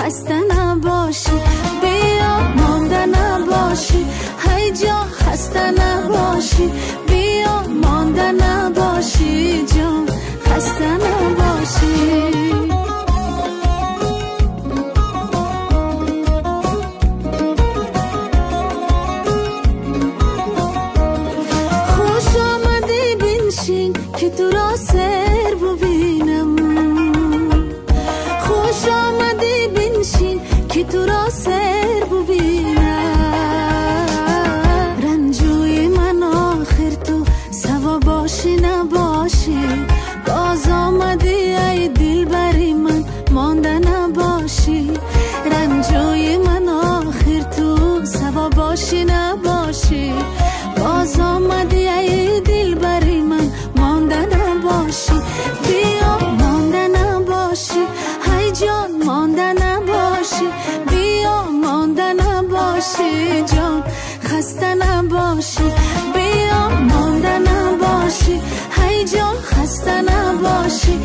خسته نباشی، بیا مانده نباشی، هی جان خسته نباشی، بیا مانده نباشی، جان خسته نباشی. که تو را سر ببینم، خوش آمدی بنشین که تو را سر ببینم. رنجوی من آخر تو سوا باشی نباشی، باز آمدی ای دل بری من مانده نباشی. رنجوی من آخر تو سوا باشی نباشی، باز آمدی ای دل بری من مانده نباشی، بیا مانده نباشی، هی جان مانده نباشی، بیا مانده نباشی، جان خسته نباشی، بیا مانده نباشی، هی جان خسته نباشی،